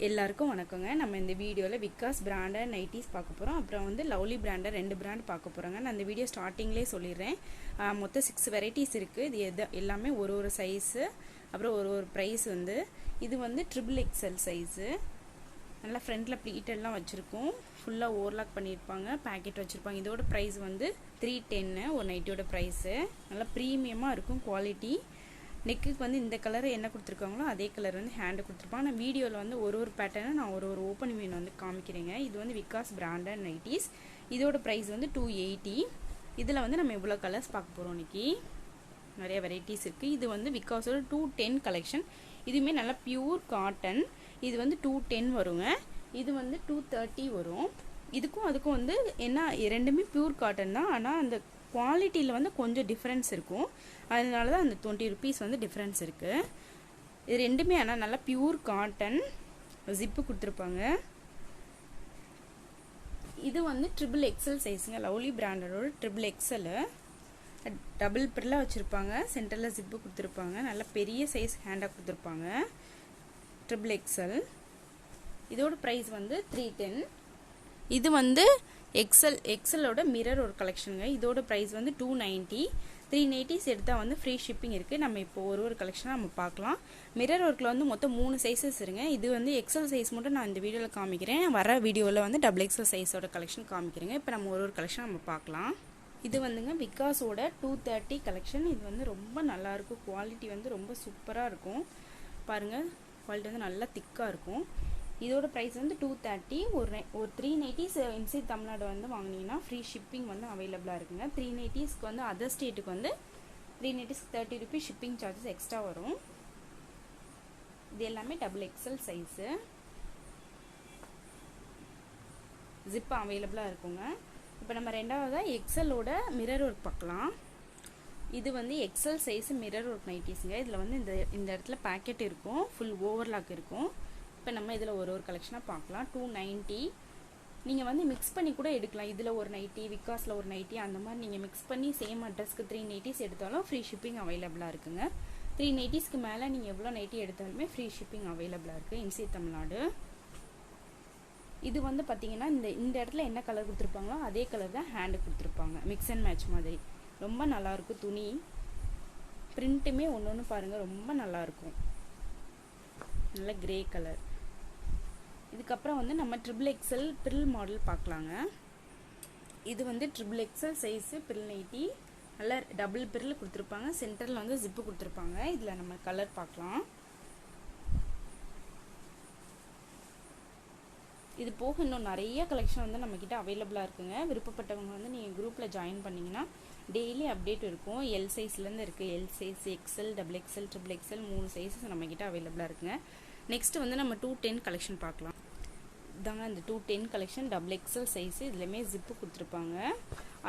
எல்லாருக்கும் வணக்கங்க. நம்ம இந்த வீடியோவில் விகாஸ் பிராண்டட் நைட்டிஸ் பார்க்க போகிறோம். அப்புறம் வந்து லவ்லி பிராண்டட் 2 பிராண்ட் பார்க்க போகிறோங்க. நான் இந்த வீடியோ ஸ்டார்டிங்லேயே சொல்லிடுறேன். மொத்தம் 6 வெரைட்டிஸ் இருக்குது. இது எல்லாமே ஒரு சைஸு, அப்புறம் ஒரு ப்ரைஸ் வந்து இது வந்து XXL சைஸு. நல்லா ஃப்ரண்ட்டில் ப்ளீட்டெல்லாம் வச்சுருக்கோம். ஃபுல்லாக ஓவர்லாக் பண்ணியிருப்பாங்க, பேக்கெட் வச்சுருப்பாங்க. இதோட ப்ரைஸ் வந்து 310 ஒரு நைட்டியோட ப்ரைஸு. நல்லா ப்ரீமியமாக இருக்கும் குவாலிட்டி. நெக்குக்கு வந்து இந்த கலர் என்ன கொடுத்துருக்காங்களோ அதே கலர் வந்து ஹேண்டு கொடுத்துருப்பாங்க. நான் வீடியோவில் வந்து ஒரு பேட்டர்னை நான் ஒரு ஓப்பன் மீன் வந்து காமிக்கிறேங்க. இது வந்து விகாஸ் பிராண்டட் நைட்டிஸ். இதோட ப்ரைஸ் வந்து 280. இதில் வந்து நம்ம இவ்வளோ கலர்ஸ் பார்க்க போகிறோம். இன்றைக்கி நிறைய வெரைட்டிஸ் இருக்குது. இது வந்து விகாஸோட 210 கலெக்ஷன். இதுவுமே நல்லா பியூர் காட்டன். இது வந்து 210 வருங்க. இது வந்து 230 வரும். இதுக்கும் அதுக்கும் வந்து என்ன, ரெண்டுமே பியூர் காட்டன் தான். ஆனால் அந்த குவாலிட்டியில் வந்து கொஞ்சம் டிஃப்ரென்ஸ் இருக்கும். அதனால தான் அந்த 20 ருபீஸ் வந்து டிஃப்ரென்ஸ் இருக்குது. இது ரெண்டுமே ஆனால் நல்லா பியூர் காட்டன். ஜிப்பு கொடுத்துருப்பாங்க. இது வந்து XXL சைஸுங்க. லவ்லி பிராண்டடோட XXL. டபுள் பிரில் வச்சுருப்பாங்க. சென்டரில் ஜிப்பு கொடுத்துருப்பாங்க. நல்லா பெரிய சைஸ் ஹேண்டாக கொடுத்துருப்பாங்க. XXL. இதோட ப்ரைஸ் வந்து 310. இது வந்து எக்ஸலோட மிரர் ஒரு கலெக்ஷனுங்க. இதோட ப்ரைஸ் வந்து 290. 390s எடுத்தால் வந்து ஃப்ரீ ஷிப்பிங் இருக்குது. நம்ம இப்போ ஒரு கலெக்ஷனாக நம்ம பார்க்கலாம். மிரர் ஒர்க்கில் வந்து மொத்தம் 3 சைஸஸ் இருங்க. இது வந்து எக்ஸல் சைஸ் மட்டும் நான் இந்த வீடியோவில் காமிக்கிறேன். வர வீடியோவில் வந்து XXL சைஸோட கலெக்ஷன் காமிக்கிறேங்க. இப்போ நம்ம ஒரு கலெக்ஷன் நம்ம பார்க்கலாம். இது வந்துங்க விகாஸோட 230 கலெக்ஷன். இது வந்து ரொம்ப நல்லாயிருக்கும். குவாலிட்டி வந்து ரொம்ப சூப்பராக இருக்கும். பாருங்கள், குவாலிட்டி வந்து நல்லா திக்காக இருக்கும். இதோட ப்ரைஸ் வந்து 230. ஒரு 390s இன்சைட் தமிழ்நாடு வந்து வாங்கினீங்கன்னா ஃப்ரீ ஷிப்பிங் வந்து அவைலபிளாக இருக்குங்க. 390ஸ்க்கு வந்து அதர் ஸ்டேட்டுக்கு வந்து 390ஸ்க்கு 30 ருபீஸ் ஷிப்பிங் சார்ஜஸ் எக்ஸ்ட்ரா வரும். இது எல்லாமே XXL சைஸு. ஜிப் அவைலபிளாக இருக்குங்க. இப்போ நம்ம ரெண்டாவதாக எக்ஸலோட மிரர் ஒர்க் பார்க்கலாம். இது வந்து எக்ஸல் சைஸு மிரர் ஒர்க் நைட்டிஸுங்க. இதில் வந்து இந்த இடத்துல பேக்கெட் இருக்கும், ஃபுல் ஓவர்லாக் இருக்கும். இப்போ நம்ம இதில் ஒரு கலெக்ஷனாக பார்க்கலாம். 290. நீங்கள் வந்து மிக்ஸ் பண்ணி கூட எடுக்கலாம். இதில் ஒரு நைட்டி, விகாஸில் ஒரு நைட்டி, அந்த மாதிரி நீங்கள் மிக்ஸ் பண்ணி சேம் அட்ரஸ்க்கு 390s எடுத்தாலும் ஃப்ரீ ஷிப்பிங் அவைலபிளாக இருக்குங்க. 390ஸ்க்கு மேலே நீங்கள் எவ்வளோ நைட்டி எடுத்தாலுமே ஃப்ரீ ஷிப்பிங் அவைலபிளாக இருக்குது இன்சைட் தமிழ்நாடு. இது வந்து பார்த்தீங்கன்னா இந்த இடத்துல என்ன கலர் கொடுத்துருப்பாங்களோ அதே கலர் தான் ஹேண்டு கொடுத்துருப்பாங்க. மிக்ஸ் அண்ட் மேட்ச் மாதிரி ரொம்ப நல்லாயிருக்கும். துணி பிரிண்ட்டுமே ஒன்று பாருங்கள், ரொம்ப நல்லாயிருக்கும். நல்ல கிரே கலர். இதுக்கப்புறம் வந்து நம்ம XXL பிரில் மாடல் பார்க்கலாங்க. இது வந்து XXL சைஸு பிரில் நைட்டி. நல்லா டபுள் பிரில் கொடுத்துருப்பாங்க. சென்டரில் வந்து ஜிப்பு கொடுத்துருப்பாங்க. இதில் நம்ம கலர் பார்க்கலாம். இது போக இன்னும் நிறைய கலெக்ஷன் வந்து நம்மக்கிட்ட அவைலபிளாக இருக்குங்க. விருப்பப்பட்டவங்க வந்து நீங்கள் குரூப்பில் ஜாயின் பண்ணிங்கன்னா டெய்லி அப்டேட் இருக்கும். எல் சைஸ்லேருந்து இருக்குது. L size, XL, XXL, XXL 3 sizes நம்மக்கிட்ட அவைலபிளாக இருக்குங்க. நெக்ஸ்ட் வந்து நம்ம 210 கலெக்ஷன் பார்க்கலாம். இதாங்க அந்த 210 கலெக்ஷன் XXL சைஸு. இதுலேயுமே ஜிப்பு கொடுத்துருப்பாங்க.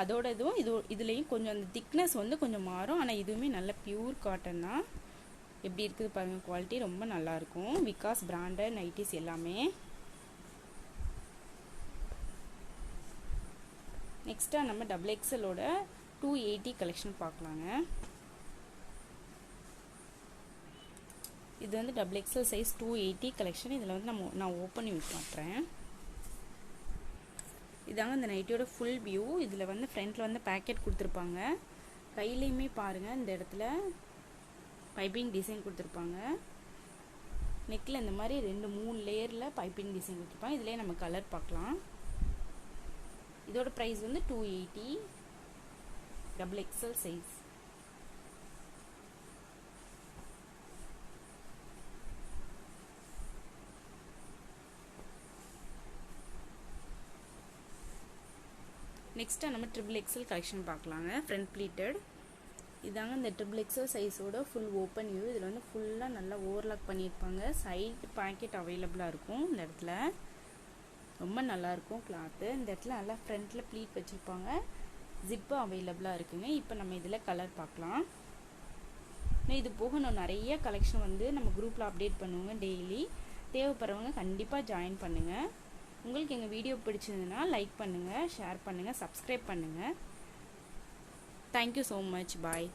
அதோட இதுலேயும் கொஞ்சம் அந்த திக்னஸ் வந்து கொஞ்சம் மாறும். ஆனால் இதுவுமே நல்ல பியூர் காட்டன் தான். எப்படி இருக்குது பாருங்கள், குவாலிட்டி ரொம்ப நல்லாயிருக்கும். விகாஸ் பிராண்டட் நைட்டிஸ் எல்லாமே. நெக்ஸ்ட்டாக நம்ம XXLோட 280 கலெக்ஷன் பார்க்கலாங்க. இது வந்து XXL சைஸ் 280 கலெக்ஷன். இதில் வந்து நான் ஓப்பன் பண்ணி காட்டுறேன். இதாங்க இந்த நைட்டியோட ஃபுல் வியூ. இதில் வந்து ஃப்ரண்ட்டில் வந்து பேக்கெட் கொடுத்துருப்பாங்க. கையிலையுமே பாருங்கள், இந்த இடத்துல பைப்பிங் டிசைன் கொடுத்துருப்பாங்க. நெக்கில் இந்த மாதிரி 2-3 லேயரில் பைப்பிங் டிசைன் கொடுத்துருப்பாங்க. இதிலே நம்ம கலர் பார்க்கலாம். இதோட ப்ரைஸ் வந்து 280. XXL size. நெக்ஸ்ட்டாக நம்ம XXL கலெக்ஷன் பார்க்கலாங்க. Front pleated. இதாங்க இந்த XXL சைஸோட ஃபுல் ஓப்பன் வியூ. இதில் வந்து ஃபுல்லாக நல்லா ஓவர்லாக் பண்ணியிருப்பாங்க. சைடு பேக்கெட் அவைலபிளாக இருக்கும். இந்த இடத்துல ரொம்ப நல்லாயிருக்கும் கிளாத்து. இந்த இடத்துல நல்லா ஃப்ரண்ட்டில் ப்ளீட் வச்சுருப்பாங்க. ஜிப்பு அவைலபிளாக இருக்குங்க. இப்போ நம்ம இதில் கலர் பார்க்கலாம். இது போக நான் நிறைய கலெக்ஷன் வந்து நம்ம குரூப்பில் அப்டேட் பண்ணுவோங்க டெய்லி. தேவைப்படுறவங்க கண்டிப்பாக ஜாயின் பண்ணுங்கள். உங்களுக்கு எங்கள் வீடியோ பிடிச்சிருந்ததுன்னா லைக் பண்ணுங்கள், ஷேர் பண்ணுங்கள், சப்ஸ்கிரைப் பண்ணுங்கள். Thank you so much. பாய்.